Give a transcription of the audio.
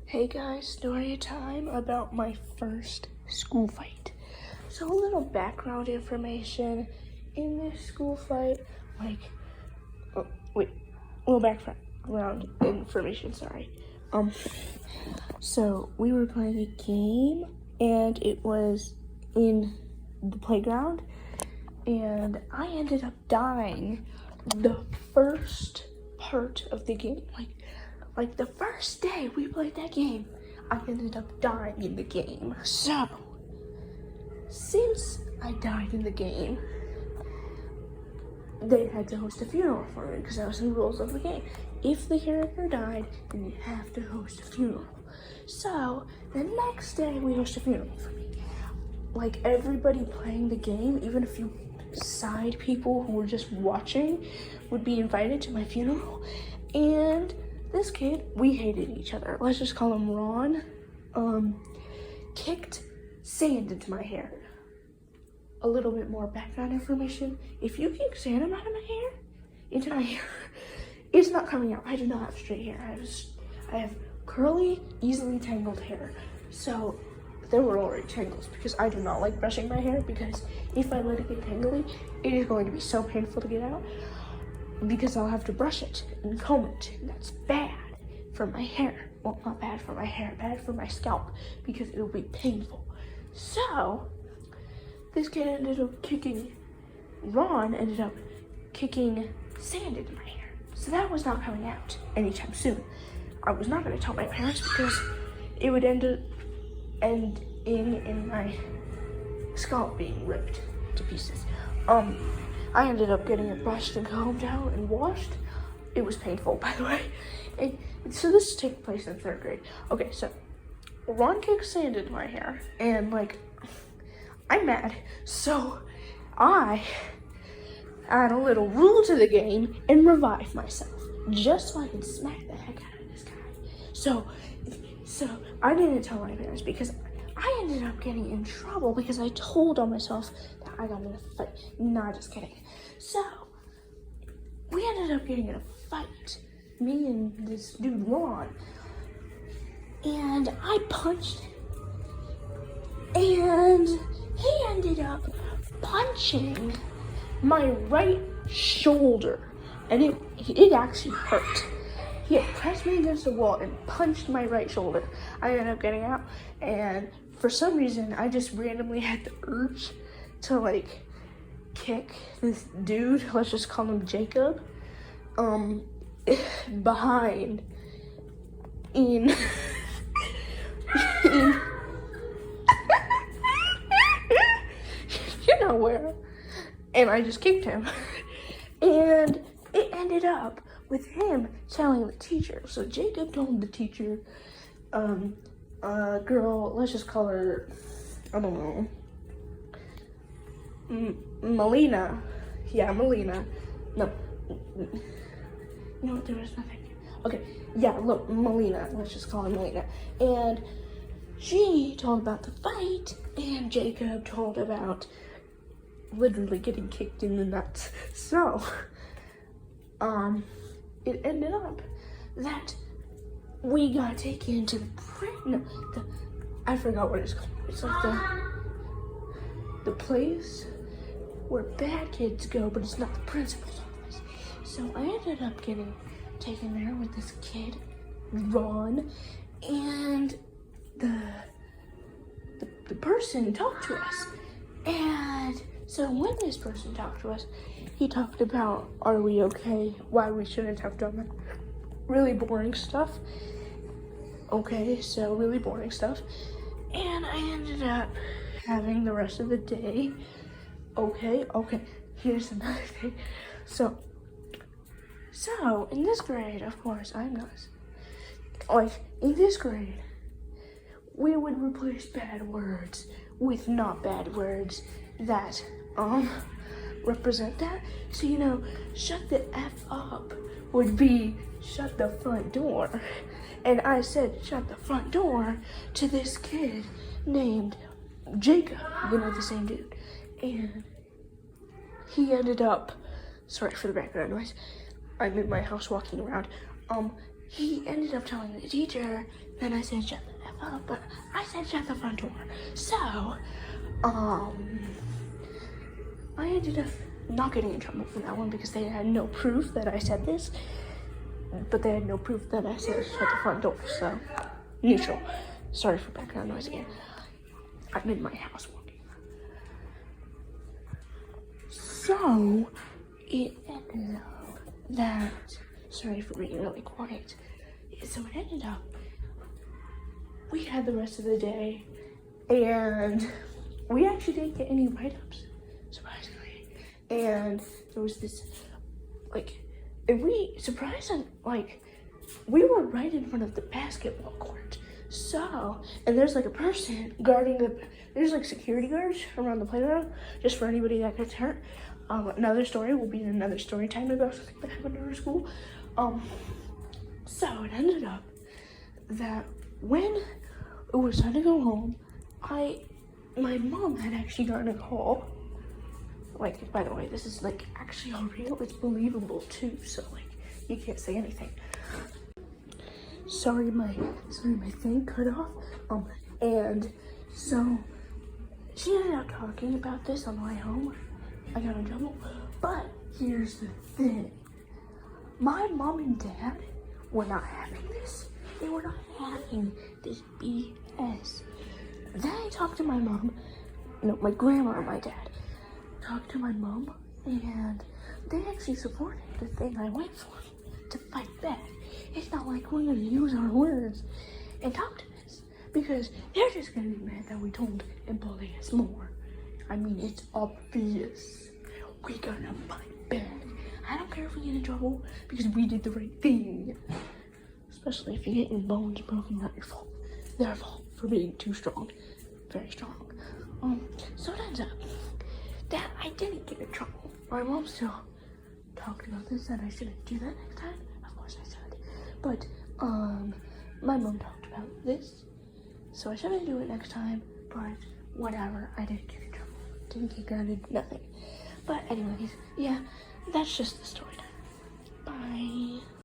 Hey guys, story time about my first school fight. So a little background information in this school fight, little background information, sorry. So we were playing a game and it was in the playground and I ended up dying the first part of the game. Like the first day we played that game, I ended up dying in the game. So, since I died in the game, they had to host a funeral for me because that was the rules of the game. If the character died, then you have to host a funeral. So, the next day we host a funeral for me. Like everybody playing the game, even a few side people who were just watching, would be invited to my funeral. And this kid, we hated each other. Let's just call him Ron. Kicked sand into my hair. A little bit more background information. If you kick sand into my hair, it's not coming out. I do not have straight hair. I have curly, easily tangled hair. So there were already tangles because I do not like brushing my hair because if I let it get tangly, it is going to be so painful to get out. Because I'll have to brush it and comb it, and that's bad for my hair. Well, not bad for my hair, bad for my scalp, because it'll be painful. So, this kid Ron ended up kicking sand into my hair. So that was not coming out anytime soon. I was not going to tell my parents because it would end in my scalp being ripped to pieces. I ended up getting it brushed and combed out and washed. It was painful, by the way. And so this is taking place in 3rd grade. Okay, so Ron kicked sand into my hair, and I'm mad. So I add a little rule to the game and revive myself, just so I can smack the heck out of this guy. So I didn't tell my parents because I ended up getting in trouble because I told on myself that I got in a fight. Nah, just kidding. So, we ended up getting in a fight, me and this dude Ron, and I punched him, and he ended up punching my right shoulder, and it actually hurt. He had pressed me against the wall and punched my right shoulder. I ended up getting out, and for some reason, I just randomly had the urge to kick this dude, let's just call him Jacob, behind in you know where. And I just kicked him. And it ended up with him telling the teacher. So Jacob told the teacher, girl, let's just call her, I don't know, Melina. Yeah, Melina. No, there was nothing. Okay, yeah, look, Melina. Let's just call her Melina. And she told about the fight, and Jacob told about literally getting kicked in the nuts. So, it ended up that we got taken to I forgot what it's called. It's like the place where bad kids go, but it's not the principal's office. So I ended up getting taken there with this kid, Ron, and the person talked to us. And so when this person talked to us, he talked about, are we okay? Why we shouldn't have done that. Really boring stuff. Okay, so really boring stuff. And I ended up having the rest of the day. Okay, here's another thing. So in this grade, of course, I'm not. In this grade, we would replace bad words with not bad words that, represent that. So, shut the F up would be shut the front door. And I said, shut the front door to this kid named Jacob, the same dude. And he ended up, sorry for the background noise, I'm in my house walking around, he ended up telling the teacher, then I said shut the F up, but I said shut the front door. So, I ended up not getting in trouble for that one because they had no proof that I said this, but they had no proof that I said shut the front door, so neutral. Sorry for background noise again. I'm in my house working. So, it ended up that, sorry for being really quiet. So it ended up, we had the rest of the day, and we actually didn't get any write-ups, surprisingly. And there was this, like, and we, surprisingly, like, we were right in front of the basketball court. So, and there's like a person guarding there's like security guards around the playground, just for anybody that gets hurt. Another story will be in another story time about something that happened at our school. So it ended up that when it was time to go home, my mom had actually gotten a call. Like, by the way, this is like actually all real. It's believable too. So like, you can't say anything. Sorry, my thing cut off. And so she ended up talking about this on the way home. I got in trouble. But here's the thing. My mom and dad were not having this. They were not having this BS. Then I talked to my mom, no, my grandma and my dad talked to my mom, and they actually supported the thing I went for to fight back. It's not like we're gonna use our words and talk to this, because they're just gonna be mad that we told and bully us more. I mean, it's obvious. We're gonna fight back. I don't care if we get in trouble because we did the right thing. Especially if you get your bones broken, not your fault. Their fault for being too strong. Very strong. So it ends up that I didn't get in trouble. My mom still talked about this, and I shouldn't do that next time. Of course I should. But, my mom talked about this, so I shouldn't do it next time, but whatever, I didn't get in trouble. Didn't get grounded, nothing. But anyways, yeah, that's just the story time. Bye.